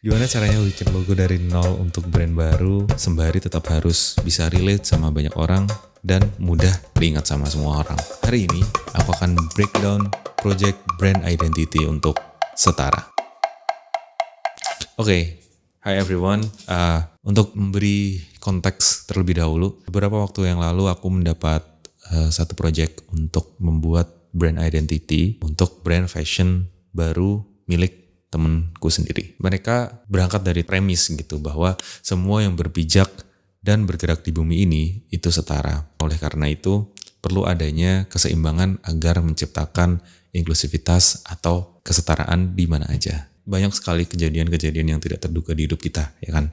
Gimana caranya bikin logo dari nol untuk brand baru, sembari tetap harus bisa relate sama banyak orang dan mudah diingat sama semua orang. Hari ini aku akan breakdown project brand identity untuk Setara. Oke, hi everyone. Untuk memberi konteks terlebih dahulu, beberapa waktu yang lalu aku mendapat satu project untuk membuat brand identity untuk brand fashion baru milik temenku sendiri. Mereka berangkat dari premis gitu bahwa semua yang berpijak dan bergerak di bumi ini itu setara. Oleh karena itu perlu adanya keseimbangan agar menciptakan inklusivitas atau kesetaraan di mana aja. Banyak sekali kejadian-kejadian yang tidak terduga di hidup kita, ya kan?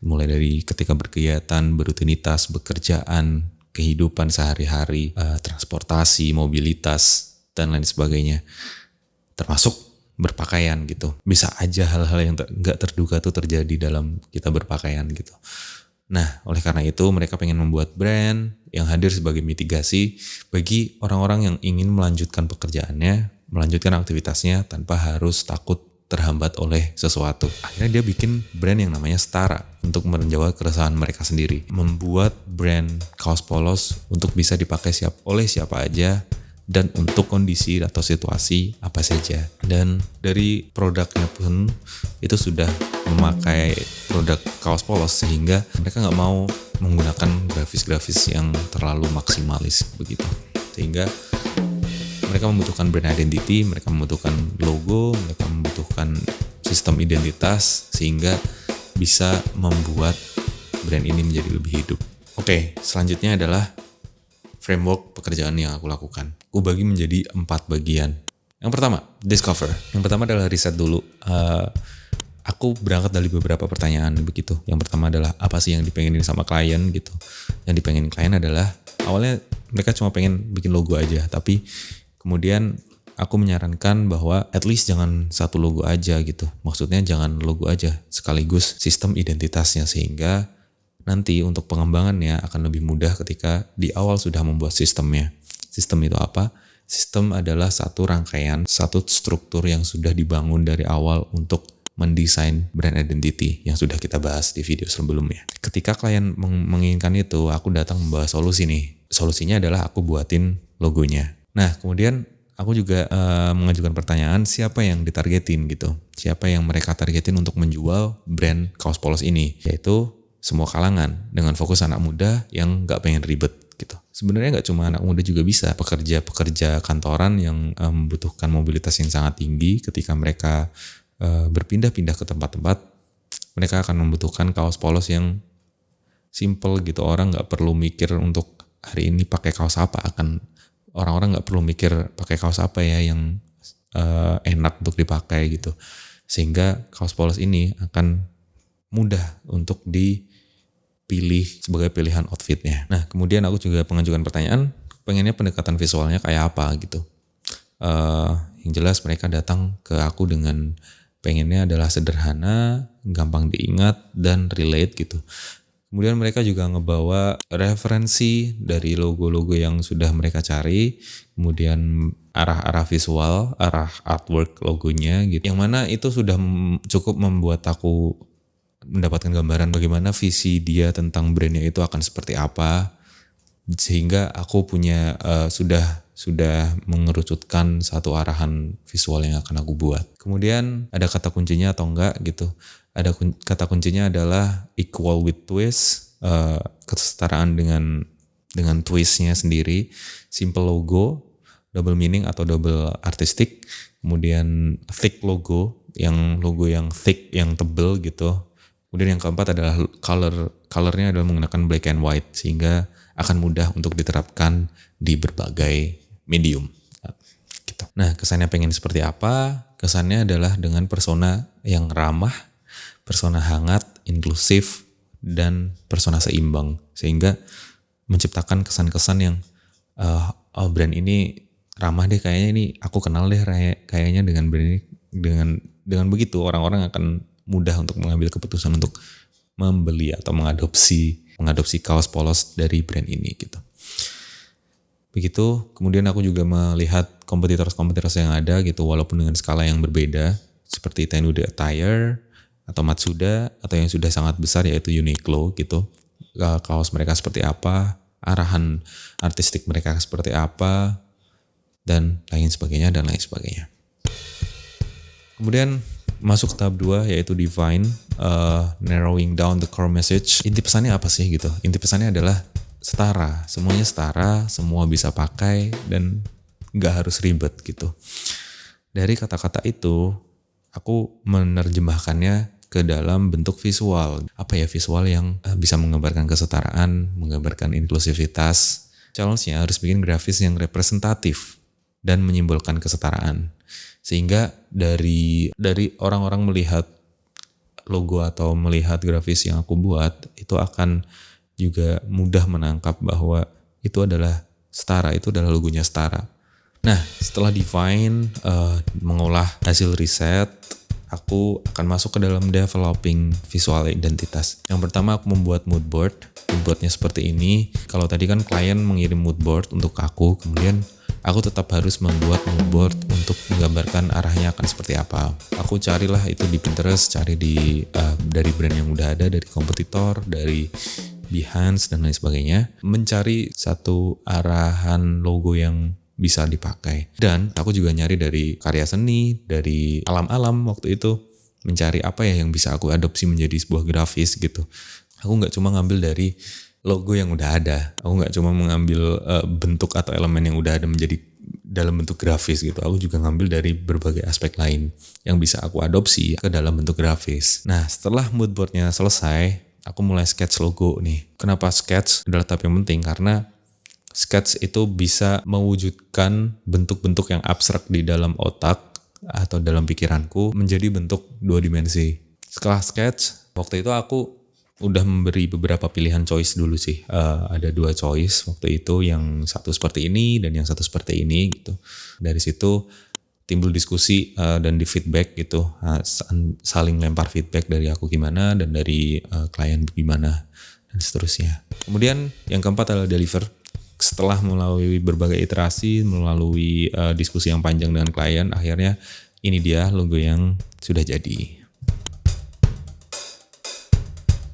Mulai dari ketika berkegiatan, berrutinitas, bekerjaan, kehidupan sehari-hari, transportasi, mobilitas, dan lain sebagainya. Termasuk berpakaian gitu. Bisa aja hal-hal yang gak terduga tuh terjadi dalam kita berpakaian gitu. Nah, oleh karena itu mereka pengen membuat brand yang hadir sebagai mitigasi bagi orang-orang yang ingin melanjutkan pekerjaannya, melanjutkan aktivitasnya tanpa harus takut terhambat oleh sesuatu. Akhirnya dia bikin brand yang namanya Setara untuk menjawab keresahan mereka sendiri. Membuat brand kaos polos untuk bisa dipakai oleh siapa aja dan untuk kondisi atau situasi apa saja. Dan dari produknya pun itu sudah memakai produk kaos polos sehingga mereka nggak mau menggunakan grafis-grafis yang terlalu maksimalis begitu. Sehingga mereka membutuhkan brand identity, mereka membutuhkan logo, mereka membutuhkan sistem identitas sehingga bisa membuat brand ini menjadi lebih hidup. Oke, selanjutnya adalah framework pekerjaan yang aku lakukan. Aku bagi menjadi 4 bagian. Yang pertama, discover. Yang pertama adalah riset dulu. Aku berangkat dari beberapa pertanyaan begitu. Yang pertama adalah apa sih yang dipengenin sama klien gitu. Yang dipengenin klien adalah awalnya mereka cuma pengen bikin logo aja, tapi kemudian aku menyarankan bahwa at least jangan satu logo aja gitu. Maksudnya jangan logo aja, sekaligus sistem identitasnya sehingga nanti untuk pengembangannya akan lebih mudah ketika di awal sudah membuat sistemnya. Sistem itu apa? Sistem adalah satu rangkaian, satu struktur yang sudah dibangun dari awal untuk mendesain brand identity yang sudah kita bahas di video sebelumnya. Ketika klien menginginkan itu, aku datang membawa solusi nih. Solusinya adalah aku buatin logonya. Nah, kemudian aku juga mengajukan pertanyaan siapa yang ditargetin gitu. Siapa yang mereka targetin untuk menjual brand kaos polos ini, yaitu semua kalangan dengan fokus anak muda yang gak pengen ribet gitu. Sebenarnya gak cuma anak muda juga bisa, pekerja kantoran yang membutuhkan mobilitas yang sangat tinggi ketika mereka berpindah-pindah ke tempat-tempat, mereka akan membutuhkan kaos polos yang simple gitu. Orang gak perlu mikir untuk hari ini pakai kaos apa, orang-orang gak perlu mikir pakai kaos apa ya yang enak untuk dipakai gitu. Sehingga kaos polos ini akan mudah untuk dipilih sebagai pilihan outfitnya. Nah, kemudian aku juga mengajukan pertanyaan, pengennya pendekatan visualnya kayak apa gitu. Yang jelas mereka datang ke aku dengan pengennya adalah sederhana, gampang diingat, dan relate gitu. Kemudian mereka juga ngebawa referensi dari logo-logo yang sudah mereka cari, kemudian arah-arah visual, arah artwork logonya gitu. Yang mana itu sudah cukup membuat aku mendapatkan gambaran bagaimana visi dia tentang brandnya itu akan seperti apa, sehingga aku punya sudah mengerucutkan satu arahan visual yang akan aku buat. Kemudian ada kata kuncinya atau enggak gitu. Ada kata kuncinya adalah equal with twist, kesetaraan dengan twistnya sendiri, simple logo, double meaning atau double artistic, kemudian thick logo yang thick, yang tebel gitu. Kemudian yang keempat adalah colornya adalah menggunakan black and white sehingga akan mudah untuk diterapkan di berbagai medium. Gitu. Nah, kesannya pengen seperti apa? Kesannya adalah dengan persona yang ramah, persona hangat, inklusif, dan persona seimbang sehingga menciptakan kesan-kesan yang brand ini ramah deh, kayaknya ini aku kenal deh kayaknya dengan brand ini. Dengan begitu orang-orang akan mudah untuk mengambil keputusan untuk membeli atau mengadopsi kaos polos dari brand ini gitu. Begitu, kemudian aku juga melihat kompetitor yang ada gitu, walaupun dengan skala yang berbeda, seperti Tenude Attire, atau Matsuda, atau yang sudah sangat besar yaitu Uniqlo gitu. Kaos mereka seperti apa, arahan artistik mereka seperti apa, dan lain sebagainya. Kemudian masuk tahap 2 yaitu define, narrowing down the core message. Inti pesannya apa sih gitu? Inti pesannya adalah setara, semuanya setara, semua bisa pakai dan gak harus ribet gitu. Dari kata-kata itu, aku menerjemahkannya ke dalam bentuk visual. Apa ya visual yang bisa menggambarkan kesetaraan, menggambarkan inklusivitas. Challenge-nya harus bikin grafis yang representatif dan menyimbolkan kesetaraan. Sehingga dari orang-orang melihat logo atau melihat grafis yang aku buat, itu akan juga mudah menangkap bahwa itu adalah setara, itu adalah logonya setara. Nah, setelah define, mengolah hasil riset, aku akan masuk ke dalam developing visual identitas. Yang pertama aku membuat mood board. Mood boardnya seperti ini. Kalau tadi kan klien mengirim mood board untuk aku, kemudian aku tetap harus membuat mood board untuk menggambarkan arahnya akan seperti apa. Aku carilah itu di Pinterest, cari dari brand yang udah ada, dari kompetitor, dari Behance dan lain sebagainya. Mencari satu arahan logo yang bisa dipakai. Dan aku juga nyari dari karya seni, dari alam-alam waktu itu, mencari apa ya yang bisa aku adopsi menjadi sebuah grafis gitu. Aku nggak cuma ngambil dari logo yang udah ada, aku nggak cuma mengambil bentuk atau elemen yang udah ada menjadi dalam bentuk grafis gitu. Aku juga ngambil dari berbagai aspek lain yang bisa aku adopsi ke dalam bentuk grafis. Nah, setelah mood boardnya selesai, aku mulai sketch logo nih. Kenapa sketch adalah tahap yang penting? Karena sketch itu bisa mewujudkan bentuk-bentuk yang abstrak di dalam otak atau dalam pikiranku menjadi bentuk 2 dimensi. Setelah sketch, waktu itu aku udah memberi beberapa pilihan choice dulu sih. Ada 2 choice waktu itu, yang satu seperti ini dan yang satu seperti ini gitu. Dari situ timbul diskusi dan di feedback gitu, saling lempar feedback dari aku gimana dan dari klien gimana dan seterusnya. Kemudian yang keempat adalah deliver. Setelah melalui berbagai iterasi, melalui diskusi yang panjang dengan klien, akhirnya ini dia logo yang sudah jadi.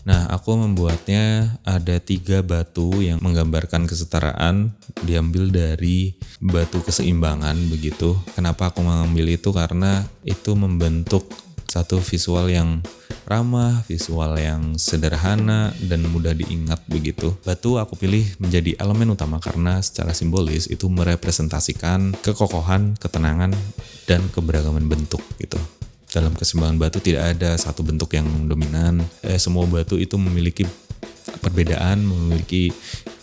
Nah, aku membuatnya ada 3 batu yang menggambarkan kesetaraan, diambil dari batu keseimbangan begitu. Kenapa aku mengambil itu? Karena itu membentuk satu visual yang ramah, visual yang sederhana dan mudah diingat begitu. Batu aku pilih menjadi elemen utama karena secara simbolis itu merepresentasikan kekokohan, ketenangan, dan keberagaman bentuk gitu. Dalam keseimbangan batu tidak ada satu bentuk yang dominan. Semua batu itu memiliki perbedaan, memiliki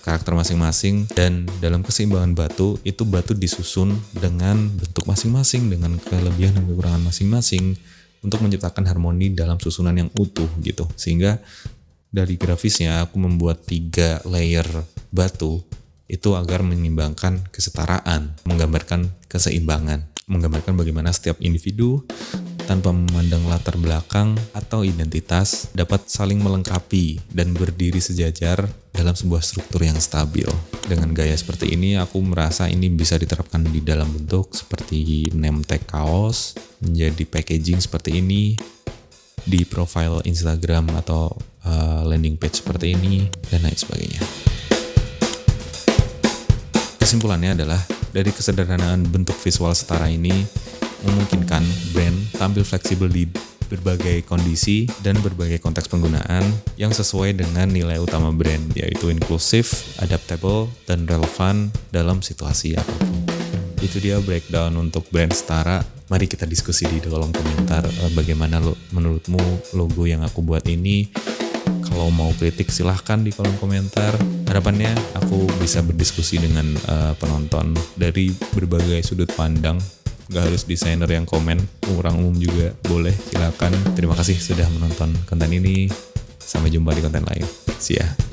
karakter masing-masing, dan dalam keseimbangan batu itu batu disusun dengan bentuk masing-masing, dengan kelebihan dan kekurangan masing-masing untuk menciptakan harmoni dalam susunan yang utuh gitu. Sehingga dari grafisnya aku membuat 3 layer batu itu agar menyimbangkan kesetaraan, menggambarkan keseimbangan, menggambarkan bagaimana setiap individu tanpa memandang latar belakang atau identitas dapat saling melengkapi dan berdiri sejajar dalam sebuah struktur yang stabil. Dengan gaya seperti ini aku merasa ini bisa diterapkan di dalam bentuk seperti name tag kaos, menjadi packaging seperti ini, di profile Instagram atau landing page seperti ini, dan lain sebagainya. Kesimpulannya adalah dari kesederhanaan bentuk visual setara ini memungkinkan brand tampil fleksibel di berbagai kondisi dan berbagai konteks penggunaan yang sesuai dengan nilai utama brand, yaitu inklusif, adaptable, dan relevan dalam situasi apapun. Itu dia breakdown untuk brand setara. Mari kita diskusi di kolom komentar bagaimana menurutmu logo yang aku buat ini. Kalau mau kritik silahkan di kolom komentar. Harapannya aku bisa berdiskusi dengan penonton dari berbagai sudut pandang. Gak harus desainer yang komen, orang umum juga boleh, silakan. Terima kasih sudah menonton konten ini. Sampai jumpa di konten lain. See ya.